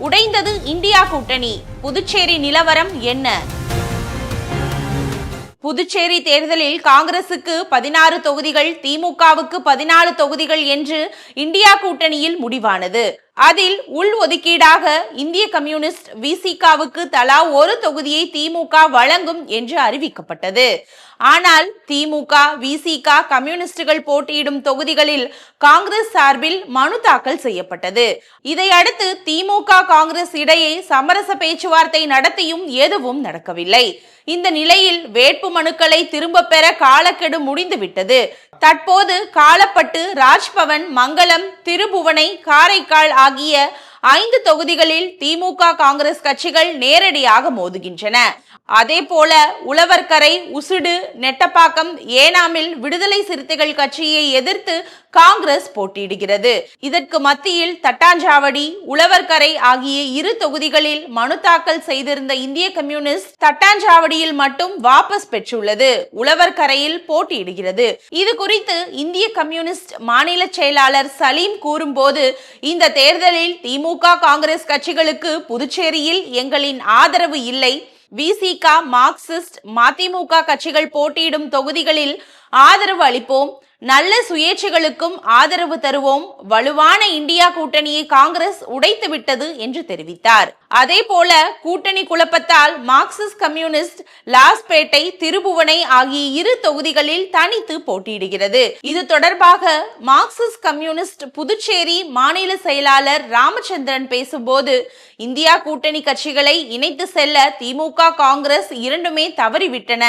உடைந்தது India கூட்டணி. புதுச்சேரி நிலவரம் என்ன? புதுச்சேரி தேர்தலில் காங்கிரசுக்கு 16 தொகுதிகள், திமுகவுக்கு 14 தொகுதிகள் என்று இந்தியா கூட்டணியில் முடிவானது. அதில் உள் ஒதுக்கீடாக இந்திய கம்யூனிஸ்ட் விசிகாவுக்கு தலா ஒரு தொகுதியை திமுக வழங்கும் என்று அறிவிக்கப்பட்டது. ஆனால் திமுக, விசிக, கம்யூனிஸ்டுகள் போட்டியிடும் தொகுதிகளில் காங்கிரஸ் சார்பில் மனு தாக்கல் செய்யப்பட்டது. இதையடுத்து திமுக, காங்கிரஸ் இடையே சமரச பேச்சுவார்த்தை நடத்தியும் எதுவும் நடக்கவில்லை. இந்த நிலையில் வேட்பு மனுக்களை திரும்ப பெற காலக்கெடு முடிந்துவிட்டது. தற்போது காலப்பட்டு, ராஜ்பவன், மங்களம், திருபுவனை, காரைக்கால் ஆகிய 5 தொகுதிகளில் திமுக, காங்கிரஸ் கட்சிகள் நேரடியாக மோதுகின்றன. அதே போல உழவர்கரை, உசுடு, நெட்டப்பாக்கம், ஏனாமில் விடுதலை சிறுத்தைகள் கட்சியை எதிர்த்து காங்கிரஸ் போட்டியிடுகிறது. இதற்கு மத்தியில் தட்டாஞ்சாவடி, உழவர்கரை ஆகிய 2 தொகுதிகளில் மனு தாக்கல் செய்திருந்த இந்திய கம்யூனிஸ்ட் தட்டாஞ்சாவடியில் மட்டும் வாபஸ் பெற்றுள்ளது. உழவர்கரையில் போட்டியிடுகிறது. இது குறித்து இந்திய கம்யூனிஸ்ட் மாநில செயலாளர் சலீம் கூறும்போது, இந்த தேர்தலில் திமுக, காங்கிரஸ் கட்சிகளுக்கு புதுச்சேரியில் எங்களின் ஆதரவு இல்லை. விசிக, மார்க்சிஸ்ட், மதிமுக கட்சிகள் போட்டியிடும் தொகுதிகளில் ஆதரவு அளிப்போம். நல்ல சுயேட்சைகளுக்கும் ஆதரவு தருவோம். வலுவான இந்தியா கூட்டணியை காங்கிரஸ் உடைத்து விட்டது என்று தெரிவித்தார். அதே போல கூட்டணி குழப்பத்தால் மார்க்சிஸ்ட் கம்யூனிஸ்ட் லாஸ்பேட்டை, திருபுவனை ஆகிய 2 தொகுதிகளில் தனித்து போட்டியிடுகிறது. இது தொடர்பாக மார்க்சிஸ்ட் கம்யூனிஸ்ட் புதுச்சேரி மாநில செயலாளர் ராமச்சந்திரன் பேசும்போது, இந்தியா கூட்டணி கட்சிகளை இணைத்து செல்ல திமுக, காங்கிரஸ் இரண்டுமே தவறிவிட்டன.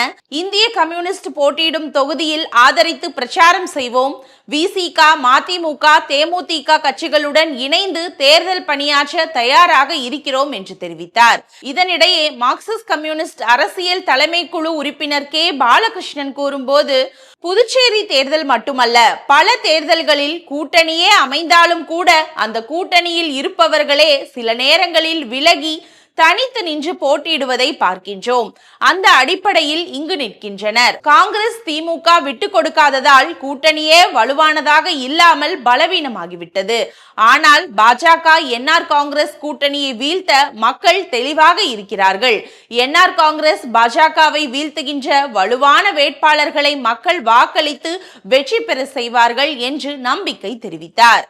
இந்திய கம்யூனிஸ்ட் போட்டியிடும் தொகுதியில் ஆதரித்து பிரச்சாரம் செய்வோம். விசிக, மதிமுக, தேமுதிக கட்சிகளுடன் இணைந்து தேர்தல் பணியாற்ற தயாராக இருக்கிறோம் என்று தெரிவித்தார். இதனிடையே மார்க்சிஸ்ட் கம்யூனிஸ்ட் அரசியல் தலைமை குழு உறுப்பினர் கே பாலகிருஷ்ணன் கூறும்போது, புதுச்சேரி தேர்தல் மட்டுமல்ல, பல தேர்தல்களில் கூட்டணியே அமைந்தாலும் கூட அந்த கூட்டணியில் இருப்பவர்களே சில நேரங்களில் விலகி தனித்து நின்று போட்டியிடுவதை பார்க்கின்றோம். அந்த அடிப்படையில் இங்கு நிற்கின்றனர். காங்கிரஸ், திமுக விட்டு கொடுக்காததால் கூட்டணியே வலுவானதாக இல்லாமல் பலவீனமாகிவிட்டது. ஆனால் பாஜக, என்ஆர் காங்கிரஸ் கூட்டணியை வீழ்த்த மக்கள் தெளிவாக இருக்கிறார்கள். என்ஆர் காங்கிரஸ் பாஜகவை வீழ்த்துகின்ற வலுவான வேட்பாளர்களை மக்கள் வாக்களித்து வெற்றி பெற செய்வார்கள் என்று நம்பிக்கை தெரிவித்தார்.